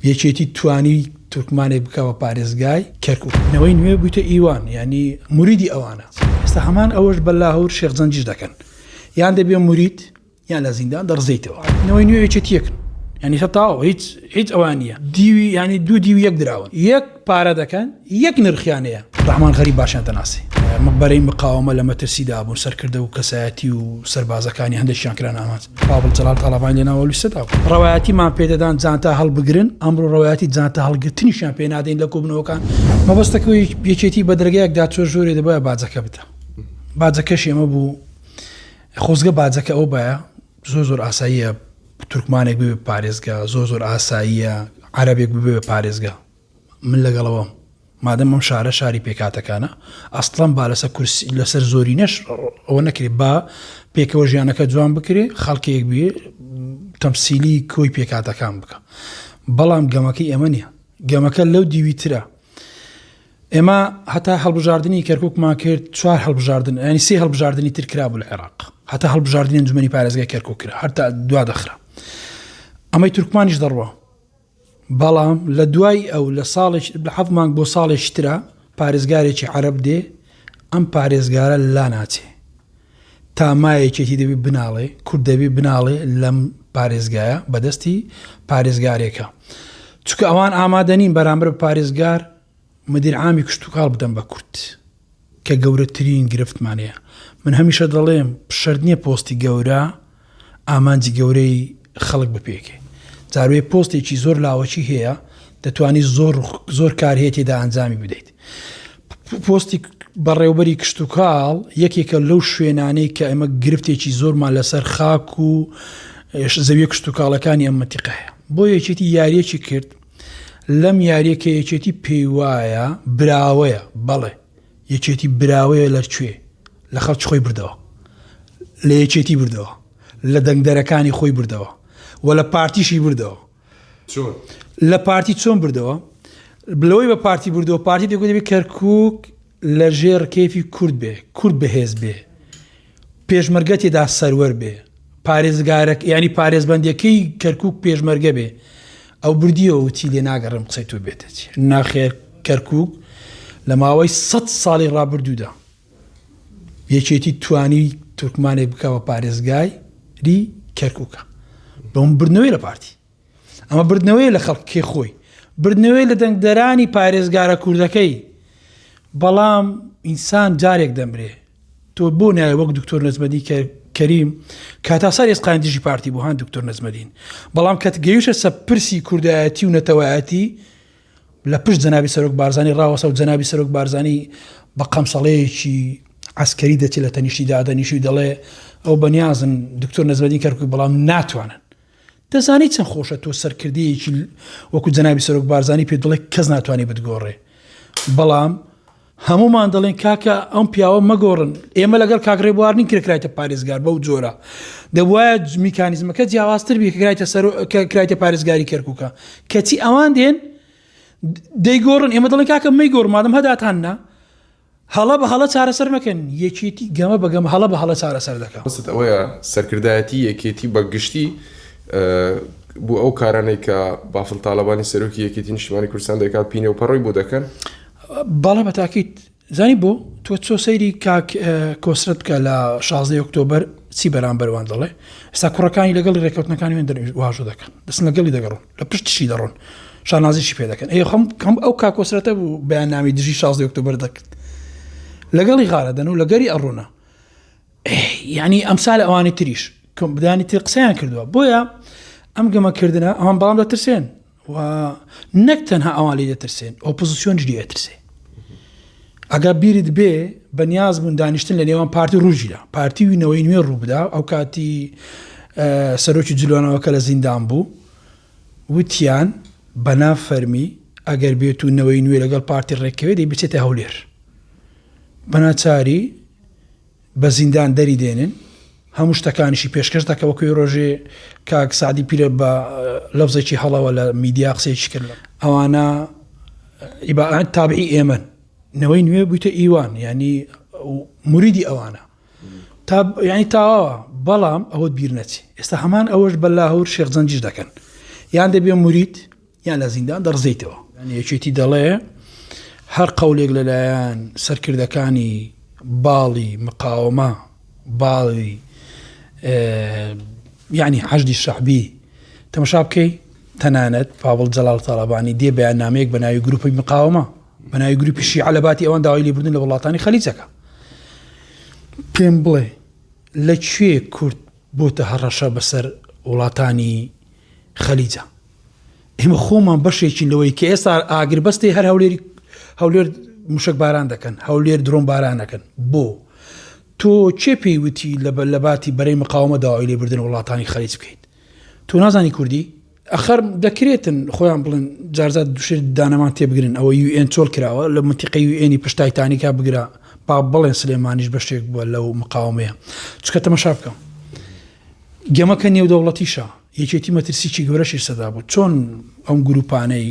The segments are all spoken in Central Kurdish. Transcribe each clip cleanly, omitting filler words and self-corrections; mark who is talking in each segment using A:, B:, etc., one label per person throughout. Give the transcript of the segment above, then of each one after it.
A: یەکێتی توانی تورکمانێک بکەوە پارێزگای کەرکووک نەوەی نوێ بوویتە ئیوان ینی موریدی ئەوانە ئێستا هەمان ئەوەش بە لاهور شێخ زەنجیش دەکەن یان دەبێ مورید یان لە زیندان دەڕزەیتەوە نەوەی نوێ یەکێتیەکن ینی تەواو هیچ ئەوان نییە دیوی ینی دوو دیوی یەک دراون یەک پارە دەکەن یەک نرخیانەیە ڕەحمان غەریب باشیان دەناسی بەرەی مقاومە لە مەترسیدا بوون سەرکردە و کەسایەتی و سەربازەکانی هەندێکیان کران ئامانج باڵ جەلال تاڵابانی لێناوە لیستەدا ڕەوایەتیمان پێدەدان جانتا هەڵبگرن ئەمڕۆ ڕەوایەتی جانتا هەڵگرتنیشیان پێ نادەین لە کۆبنەوەکان مەبەستەکەی یەکێتی بە دەرگایەکدا چۆ ژۆرێ دەبایە باجەکە بتە باجەکەش ئێمە بوو خۆزگە باجەکە ئەو بایە زۆر ئاساییە تورکمانێک ببێ پارێزگا زۆر ئاساییە عەرەبێک ببێ پارێزگا من لەگەڵەوەم مادەم ئەم شارە شاری پێکاتەکانە ئەسڵەن با لەسەر زۆرینەش ئەوە نەکرێت با پێکەوە ژیانەکە جوان بکرێ خەڵکێک بێ تەمسیلی کۆی پێکاتەکان بکە بەڵام گەمەکەی ئێمە نییە گەمەکە لەو دیویترە ئێمە هەتا هەڵبژاردننی کەرکووکمان کرد 4 هەڵبژاردن ینی 3 هەڵبژاردننی تر کرا بوو لە عێراق هەتا هەڵبژاردننی ئەنجومەنی پارێزگای کەرکووک کرا هەر تا دوا دەخرا ئەمەی تورکمانیش دەڕوە بەڵام لە دوای ئەو لە ساڵێک لە 7 مانگ بۆ ساڵێکی ترە پارێزگارێکی عەرەب دێ ئەم پارێزگارە لا ناچێ تا مایەکێتی دەبێ بناڵێ کورد دەبێ بناڵێ لەم پارێزگایە بەدەستی پارێزگارێکە چونکە ئەوان ئامادەنین بەرامبەر بە پارێزگار مدیر عامی کشتتوکاڵ بدەم بە کورد کە گەورەترین گرفتمانەیە من هەمیشە دەڵێم شەردنیە پۆستی گەورە ئامانجی گەورەی خەڵک بپێکێ جاروێ پۆستێکی زۆر لاوەکی هەیە دەتوانی زۆر کار هەیە تێدا ئەنجامی بدەیت پۆستی بەڕێوبەری کشتتوکاڵ یەکێکە لەو شوێنانەی کە ئەمە گرفتێکی زۆرمان لەسەر خاک و زەویە کشتتوکاڵەکانی ئەم مەنتیقەیە بۆ یەکێتی یاریەکی کرد لەم یاریەکە یەکێتی پێی وایە براوەیە بەڵێ یەکێتی براوەیە لەرکوێ لە خەڵکی خۆی بردەوە لە یەکێتی بردەوە لە دەنگدەرەکانی خۆی بردەوە و لە پارتیشی بردەوە لە پارتی چۆن بردەوە بلەوەی بە پارتی بردەوە پارتی دەگوت دەبێت کەرکووک لە ژێر کێفی کورد بێ کورد بەهێز بێ پێشمەرگە تێدا سەروەر بێ پارێزگارێک ینی پارێزبەندیەکەی کەرکووک پێشمەرگە بێ ئەو بردیەوە وتی لێ ناگەڕم قسەی تۆ بێتێت ناخێر کەرکووک لە ماوەی 100 ساڵی ڕابردوودا یەکێتی توانی تورکمانێک بکەوە پارێزگای ری کەرکووکە بەم بردنەوەی لە پارتی ئەمە بردنەوەی لە خەڵکی خۆی بردنەوەی لە دەنگدەرانی پارێزگارە کوردەکەی بەڵام ئینسان جارێک دەمرێ تۆ بۆ نایە وەک دکتۆر نەجمەدین کەریم کاتاساری ئێسقان دژی پارتی بوو هەن دکتۆر نەجمەدین بەڵام کەت گەیشتە سە پرسی کوردایەتی و نەتەوایەتی لە پشت جەنابی سەرۆک بارزانی ڕاوەسە و جەنابی سەرۆک بارزانی بە قەمسەڵەیەکی عسکەری دەچێت لە تەنیشتی دادەنیشی دەڵێ ئەو بەنیازن دکتۆر نەجمەدین کەرکووک بەڵام ناتوانن دەزانی چەند خۆشە تۆ سەرکردەیەکی وەکو جەنابی سەرۆک بارزانی پێ دڵێ کەس ناتوانێ بتگۆڕێ بەڵام هەمومان دەڵێن کاکە ئەم پیاوە مەگۆڕن ئێمە لەگەڵ کاکڕێبواردنین کرایتە پارێزگار بەو جۆرە دەبوایە میکانیزمەکە جیاوازتر بێ کە کرایتە پارێزگاری کەرکووکە کەچی ئەوان دێن دەیگۆڕن ئێمە دەڵێن کاکە مەیگۆڕ مادەم هەداتاننا هەڵە بە هەڵە چارەسەر مەکەن یەکێتی گەمە بەگەم هەڵە بە هەڵە چارەسەر دەکەن
B: ئەوەیە سەرکردایەتی یەکێتی بەگشتی بۆ ئەو کارانەی کە بافڵ تاالبانی سەرۆکی یەکێتی نیشتیمانی کوردستان دەکات پینە و پەڕۆی بۆ دەکەن
A: باڵە بە تاکیت زانی بۆ تۆ چۆ سەیری کاک کۆسرت بکە لە 16 ئۆکتۆبەر چی بەرامبەروان دەڵێ ئێستا کوڕەکانی لەگەڵ ڕێکەوتنەکانی من واژۆ دەکەن دەستن لەگەڵی دەگەڕن لە پشتشی دەڕۆن شانازیشی پێ دەکەن ئەم ئەو کاکۆسرەتە بوو بەیاننامی دژی 16 ئۆکتۆبەر دەکرد لەگەڵی غارەدەن و لەگەری ئەڕۆنە یعنی ئەمسال ئەوانی تریش کۆم بدانی تر قسەیان کردووە بۆیە ئەم گەمەکردنە ئەوان بەڵام دەترسێن و نەک تەنها ئەوان لێ دەترسێن ئۆپۆزیسیۆن جدی ئەترسێ ئەگە بیرت بێ بەنیاز بوون دانیشتن لە نێوان پارتی ڕوژیدا پارتی وینەوەی نوێ ڕوو بدا ئەو کاتی سەرۆکی جلوانەوەکە لە زیندان بوو وتیان بەناو فەرمی ئەگەر بێت و نەوەی نوێ لەگەڵ پارتی ڕێکەوێ دەی بچێتە هەولێر بەناچاری بە زیندان دەری دێنن هەموو شتەکانیشی پێشکەش دەکە وەکوی ڕۆژێ کاک سعدی پیرە بە لەفزێکی هەڵەوە لە میدیا قسەیەکی کرد ئەوانە تابعی ئێمەن نەوەی نوێ بوویتە ئیوان ینی موریدی ئەوانە ینی تاواوە بەڵام ئەوە بیر نەچی ئێستا هەمان ئەوەش بە لاهور شێخ زەنجیش دەکەن یان دەبێ مورید یان لە زیندان دەڕزیتەوە. یەکێتی دەڵێ هەر قەولێک لەلایەن سەرکردەکانی باڵی مقاومە باڵی یعنی حەشدی شەعبی تەماشا بکەی تەنانەت پاوڵ جەلال تاڵابانی دێ بەیاننامەیەک بە ناوی گروپی مقاومە بە ناوی گروپی شیعە لە باتی ئەوان داوای لێبوردن لە وڵاتانی خەلیجەکە پێم بڵێ لەکوێ کورد بۆتە هەڕەشە بەسەر وڵاتانی خەلیجە ئێمە خۆمان بەشێکین لەوەی کە ئێستا ئاگربەستی هەر هەولێر موشک باران دەکەن هەولێر درۆن باران دەکەن بۆ تۆ چێ پێیوتی لە باتی بەرەی مقاومە داوای لێبوردن وڵاتانی خەلیج بکەیت تۆ نازانی کوردی ئەخەر دەکرێتن خۆیان بڵن جارزات دوشێت دانەمان تێبگرن ئەوە UN چۆڵ کراوە لە منتیقەی UN پشتای تانیکا بگرە با بڵێن سلێمانیش بەشێک بووە لەو مقاومەیە چکە تەماشا بکەم گەمەکە نێودەوڵەتیشە یەکێتی مەترسیی گەورەشی سەدا بوو چۆن ئەم گروپانەی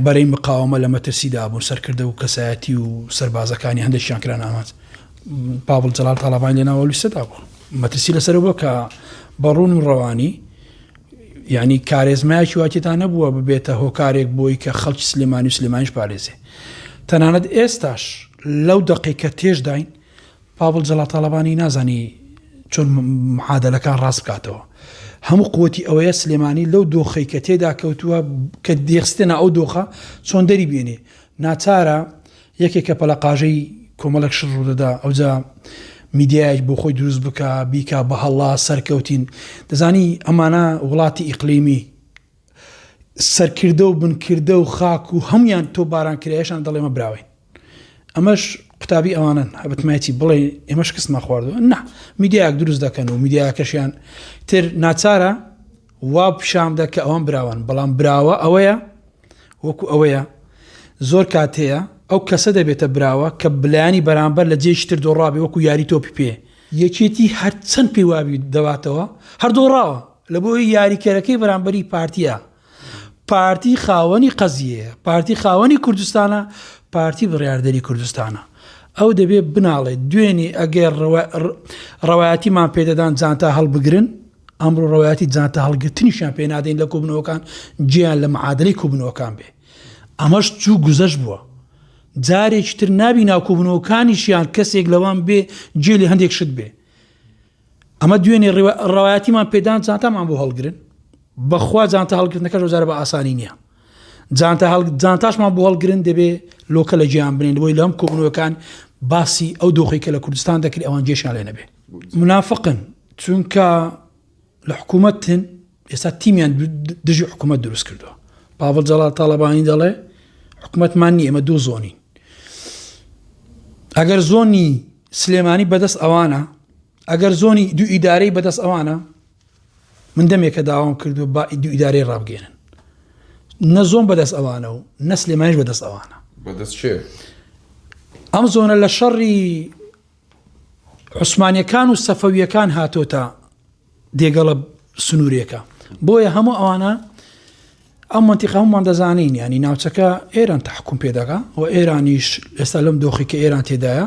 A: بەرەی مقاومە لە مەترسیدا بوون سەرکردە و کەسایەتی و سەربازەکانی هەندێکیان کران ئاماز پاوڵ جەلال تاڵابانی لێناوە لیستەدا بوو مەترسی لەسەر بووە کە بەڕوون و ڕەوانی یعنی کارێزمایەکی واکێتان نەبووە ببێتە هۆکارێک بۆی کە خەڵکی سلێمانی و سلێمانیش پارێزێ تەنانەت ئێستاش لەو دەقیقە تێشداین پاوڵ جەلال تاڵابانی نازانی چۆن معادلەکان ڕاست بکاتەوە هەموو قوتی ئەوەیە سلێمانی لەو دۆخەی کە تێدا کەوتووە کە دێخستێنە ئەو دۆخە چۆن دەری بێنێ ناچارە یەکێک کە پەلەقاژەی کۆمەڵک شڕ ڕوودەدا ئەوجا میدیایەک بۆ خۆی دروست بکە بیکا بە هەڵا سەرکەوتین دەزانی ئەمانە وڵاتی ئیقلیمی سەرکردە و بنکردە و خاک و هەمویان تۆ باران کرایشان دەڵێمە براوین ئەمەش قوتابی ئەوانن هەبتمایەتی بڵێ ئێمەش کەسمە خواردەوە نه میدیایەک دروست دەکەن و میدیاکەشیان تر ناچارە وا پیشامدا کە ئەوان براون بەڵام براوە ئەوەیە وەکو ئەوەیە زۆر کاتەیە ئەو کەسە دەبێتە براوە کە بلایانی بەرامبەر لە جێشی تر دۆڕابێ وەکو یاری تۆپی پێ یەکێتی هەر چەند پێی وابی دەواتەوە هەر دۆڕاوە لە بۆی یاریکەرەکەی بەرامبەری پارتیە پارتی خاوەنی قەزیەیە پارتی خاوەنی کوردستانە پارتی بڕیاردەری کوردستانە ئەو دەبێت بناڵێت دوێنێ ئەگەر ڕەوایەتیمان پێدەدان جانتا هەڵبگرن ئەمڕۆ ڕەوایەتی جانتا هەڵگرتنیشیان پێ نادەین لە کۆبنەوەکان گیان لە معادلەی کۆبنەوەکان بێ ئەمەش چوو گوزەش بووە جارێکی تر نابی ناو کۆبنەوەکانیشیان کەسێک لەوان بێ جێلی هەندێک شت بێ ئەمە دوێنێ ڕەوایەتیمان پێدان جانتامان بۆ هەڵگرن بەخوا جانتا هەڵگرتنەکەش وەزارە بە ئاسانی نییە جانتاشمان بۆ هەڵگرن دەبێ لۆکە لە جیان بنێن بۆی لەم کۆبنەوەکان باسی ئەو دۆخی کە لە کوردستان دەکرێت ئەوان جێشان لێ نەبێ منافقن چونکە لە حکوومەتن ئێستا تیمیان دژی حکوومەت دروست کردووە پاوڵ جەلال تاڵابانی دەڵێ حکوومەتمان نیە ئێمە دوو زۆنین ئەگەر زۆنی سلێمانی بەدەست ئەوانە ئەگەر زۆنی دوو ئیدارەی بەدەست ئەوانە من دەمێکە داوام کردو با دوو ئیدارەی ڕابگەێنن نە زۆن بەدەست ئەوانە و نە سلێمانیش بەدەست ئەوانە
B: بەدەست چێ
A: ئەم زۆنە لە شەڕی عوسمانیەکان و سەفەویەکان هاتۆتە دێگەڵە سنوورێکە بۆیە هەموو ئەوانە ئەم منتیقە هەمومان دەزانین ینی ناوچەکە ئێران تەحکوم پێدەکا و ئێرانیش ئێستا لەم دۆخی کە ئێران تێدایە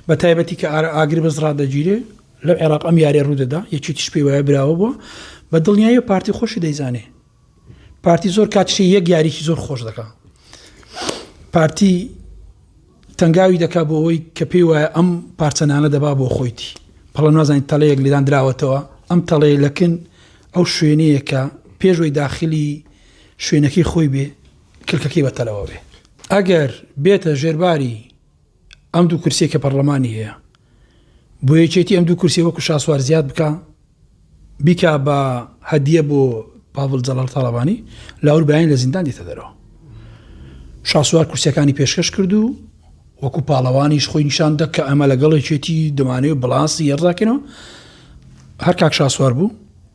A: بە تایبەتی کە ئاگر بەزڕا دەگیرێ لە عێراق ئەم یارێ ڕوودەدا یەکێتیش پێی وایە براوە بووە بە دڵنیایی پارتی خۆشی دەیزانێ پارتی زۆر کاتشی یەک یاریکی زۆر خۆش دەکا پارتی تەنگاوی دەکا بۆ ئەوەی کە پێی وایە ئەم پارچەنانە دەبا بۆ خۆیتی پەڵە نازانین تەڵەیەک لێدان دراوەتەوە ئەم تەڵەیە لەکن ئەو شوێنەیە کە پێشوەی داخلی شوێنەکەی خۆی بێ کلکەکەی بەتەلەوە بێ ئەگەر بێتە ژێرباری ئەم دوو کورسێک کە پەرلەمانی هەیە بۆ یەکێتی ئەم دوو کورسی وەکو شاسوار زیاد بکە بیکا بە هەدیە بۆ پاوڵ جەلال تاڵابانی لاور بەیان لە زیندان دێتە دەرەوە شاسوار کورسیەکانی پێشکەش کرد و وەکو پاڵەوانیش خۆی نیشان دە کە ئەمە لەگەڵ یەکێتی دەمانەوە بڵانسی یەڕاکەنەوە هەر کاک شاسوار بوو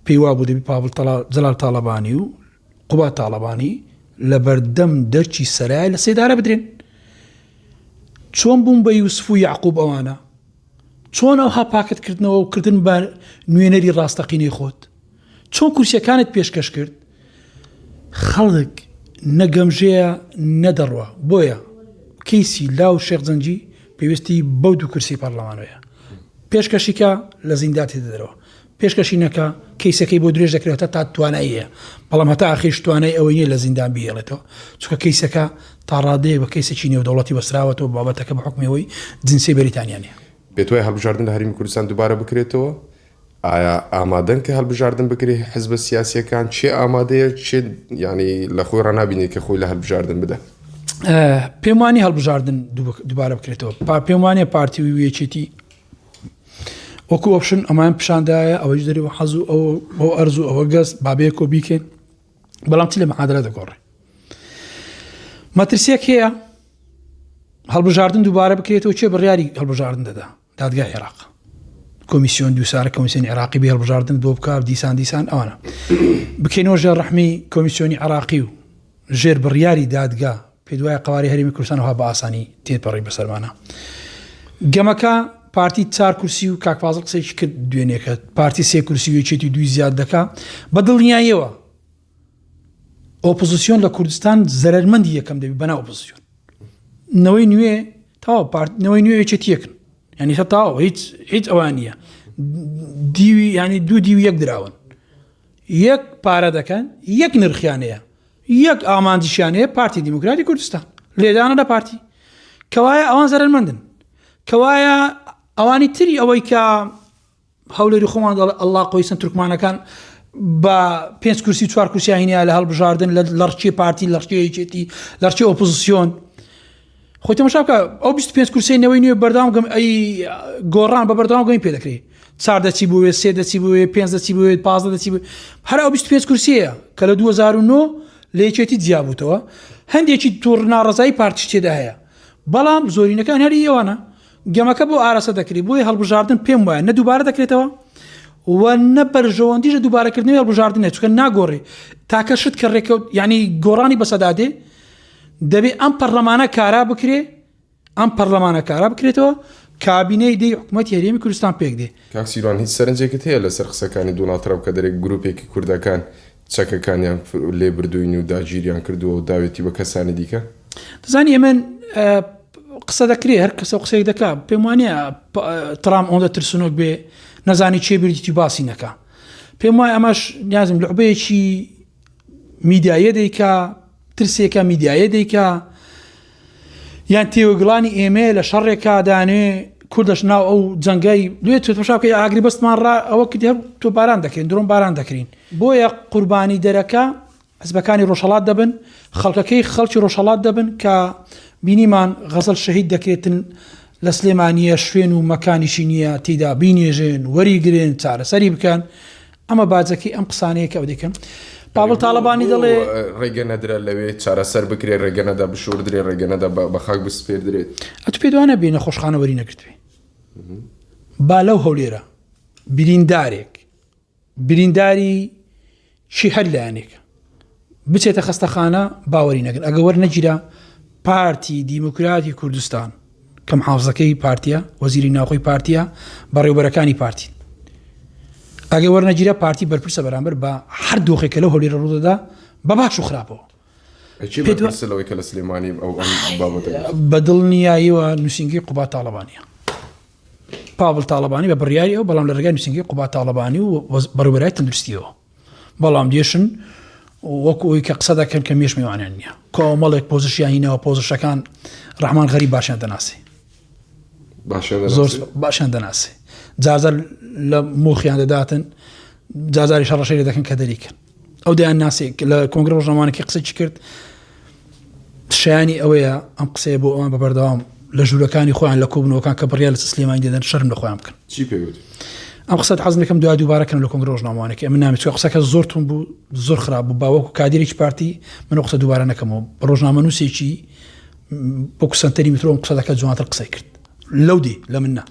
A: پێی وا بوو دەبی پاوڵ جەلال تاڵابانی و قوبات تاڵەبانی لە بەردەم دەرچی سەرای لە سێدارە بدرێن چۆن بوون بە یوسف و یعقوب ئەوانە چۆن ئەو هاپاکتکردنەوە و کردن بە نوێنەری ڕاستەقینەی خۆت چۆن کورسیەکانت پێشکەش کرد خەڵک نەگەمژەیە نەدەڕوە بۆیە کەیسی لاو شێخ جەنجی پێویستی بەو دوو کورسی پەرلەمانەیە پێشکەشیکە لە زیندان تێدەدەرەوە پێشکەشینەکە کەیسەکەی بۆ درێژ دەکرێتە تا تواناییە بەڵام هەتا ئاخیش توانای ئەوەی نیە لە زیندان بهێڵێتەوە چونکە کەیسەکە تا ڕادەیە بە کەیسێکی نێودەوڵەتی بەسراوەتەوە بابەتەکە بە حکمەوەی جنسی بەریتانیانە
B: پێت وایە هەڵبژاردن لە هەرێمی کوردستان دووبارە بکرێتەوە ئایا ئامادەن کە هەڵبژاردن بکرێت حزبە سیاسیەکان چێ ئامادەیە چێ ینی لە خۆی ڕنابینێت کە خۆی لە هەڵبژاردن بدە
A: پێم وانی هەڵبژاردن دووبارە بکرێتەوە پێم وانێ پارتی ویەکێتی وەکو ئۆپشن ئەمان پیشاندایە ئەوەش دەریەوە حەز و ئەو ئەرز و ئەوە گەست بابەیە کۆ بیکەین بەڵام چی لە مەحادرە دەگۆڕێ مەترسیەک هەیە هەڵبژاردن دووبارە بکرێتەوە چێ بڕیاری هەڵبژاردن دەدا دادگای عێراق کۆمیسیۆن دووسارە کۆمیسیۆنی عێراقی بێ هەڵبژاردن دۆ بکات دیسان ئەوانە بکەینەوە ژێر ڕەحمی کۆمیسیۆنی عێراقی و ژێر بڕیاری دادگا پێ دوایە قواری هەرێمی کوردستانەوە بە ئاسانی تێپەڕی بەسەرمانە گەمەکە پارتی 4 کورسی و کاکفازڵ قسەیەکی کرد دوێنێکە پارتی 3 کورسی و یەکێتی دوی زیاد دەکا بە دڵنیاییەوە ئۆپۆزیسیۆن لە کوردستان زەرمەندی یەکەم دەبی بەناو ئۆپۆزیسیۆن نەوەی نوێ تاوە نەوەی نوێ یەکێتیەکن ینی تا تاوە هیچ ئەوان نییە دیوی ینی دوو دیوی یەک دراون یەک پارە دەکەن یەک نرخیانەیە یەک ئامانجیشیانەیە پارتی دیموکراتی کوردستان لێدانە لە پارتی کەوایە ئەوان زەرمەندن کەوایە ئەوانی تری ئەوەی کە هەولێری خۆمان ئەللا قۆیسن تورکمانەکان بە 5 کورسی 4 کورسی هینیا لە هەڵبژاردن لە ڕچی پارتی لە ڕچی یەکێتی لە ڕچی ئۆپۆزیسیۆن خۆی تەماشا بکە ئەو 25 کورسی نەوەی نوێ بەردەوام ئەی گۆڕان بە بەردەوام گەمی پێ دەکرێت 4 دەچی بووێ 3 دەچی بووێ 5 دەچی بووێت 15 دەچی بووێت هەر ئەو 25 کورسیەیە کە لە 2009 لە یەکێتی جیابووتەوە هەندێکی تووڕناڕزایی پارتیش تێدا هەیە بەڵام زۆرینەکان هەری ئێوانە گەمەکە بۆ ئارەسە دەکرێت بۆی هەڵبژاردن پێم وایە نە دووبارە دەکرێتەوە و نە بەرژەوەندیش دووبارەکردنەوەی هەڵبژاردن چونکە ناگۆڕێ تاکە شت کە ڕێکەوت ینی گۆڕانی بەسەدادێ دەبێت ئەم پەرلەمانە کارا بکرێ ئەم پەرلەمانە کارا بکرێتەوە کابینەی دەی حکوومەتی هەرێمی کوردستان پێک دێ
B: کاکسیروان هیچ سەرنجێکت هەیە لەسەر قسەکانی دۆناڵد ترامپ کە دەرێک گروپێکی کوردەکان چەکەکانیان لێ بردوین و داگیریان کردووە و داوێتی بە کەسانی دیکە
A: دەزانی ئەمن قسە دەکرێت هەر کەسە قسەیەک دەکا پێم وانە ترام ئەوەندە ترسنۆک بێ نەزانی چێ بردیتی باسی نەکە پێم وایە ئەمەش نیازم لعبەیەکی میدیایە دەیکا ترسێکە میدیایە دەیکا یان تێوەگڵانی ئێمە لە شەڕێکا دانێ کوردەش ناو ئەو جەنگای لێت تۆشاکە ئاگری بەستمان ڕ ئەوە کردی هەر تۆ باران دەکەین درۆم باران دەکرین بۆیە قوربانی دەرەکە حزبەکانی ڕۆژهەڵات دەبن خەڵکەکەی خەڵکی ڕۆژهەڵات دەبن کە بینیمان غەزەل شەهید دەکرێتن لە سلێمانیە شوێن و مەکانیشی نییە تێدا بینێژێن وەریگرن چارەسەری بکەن ئەمە باجەکەی ئەم قسانەیە کە ئەو دەکەن پاوڵ تاڵەبانی دەڵێ
B: ڕێگە نەدرا لەوێ چارەسەر بکرێت ڕێگەنەدا بشوردرێ ڕێگەنەدا بە خاک بسپێر درێت
A: ئەتو پێ دوانە بێنە خۆشخانەوەری نەکردوێ با لەو هەولێرە برینداری چی هەر لایەنێکە بچێتە خەستەخانە باوەری نەگەن ئەگە وەرنەگیرە پارتی دیموکراتی کوردستان کەم حافزەکەی پارتیە وەزیری ناوخۆی پارتیە بەڕێوەبەرەکانی پارتی ئەگە وەرنەگیرە پارتی بەرپرسە بەرامبەر بە هەر دۆخێکە لەو هەولێرە ڕوودەدا بە باش و خراپەوە
B: لەوەی کە لە سلێمانی ئەو
A: بە دڵنیاییەوە نووسنگی قوبات تاڵەبانیە پاوڵ تاڵەبانی بە بڕیاری ئەو بەڵام لە ڕێگای نووسنگی قوبات تاڵەبانی و بەڕێوەبەری تەندروستیەوە بەڵام دێشن وەکو ئەوی کە قسە دەکەن کە مێش میوانیان نییە کۆمەڵێک پۆزیشیان هینەوە پۆزیشەکان ڕەحمان غەریب باشیان دەناسی زۆر باشیان دەناسی جازە لە مۆخیان دەداتن جازاری شەڕەشەی دەکەن کە دەریکەن ئەو دەیان ناسی لە کۆنگرە ڕۆژنامانێکی قسەی کرد شایانی ئەوەیە ئەم قسەیە بۆ ئەوان بەبەردەوام لە ژوورەکانی خۆیان لە کۆبنەوەکان کە بڕیار لە سلێمانی دەدەن شەرم لە خۆیان بکەن
B: چی پێوت
A: ئەم قسەت حەز دەکەم دووبارەکەن لە کۆنگرە ڕۆژنامەوانێکی من نامێت قسەکە زۆر تون بوو زۆر خراپ بوو باوەکو کادێرێکی پارتی من قسە دووبارە نەکەمەوە ڕۆژنامە نووسێکی بۆ کوسەنتەری میترۆم قسە دەکات جوانتر قسەی کرد لەو دی لە منە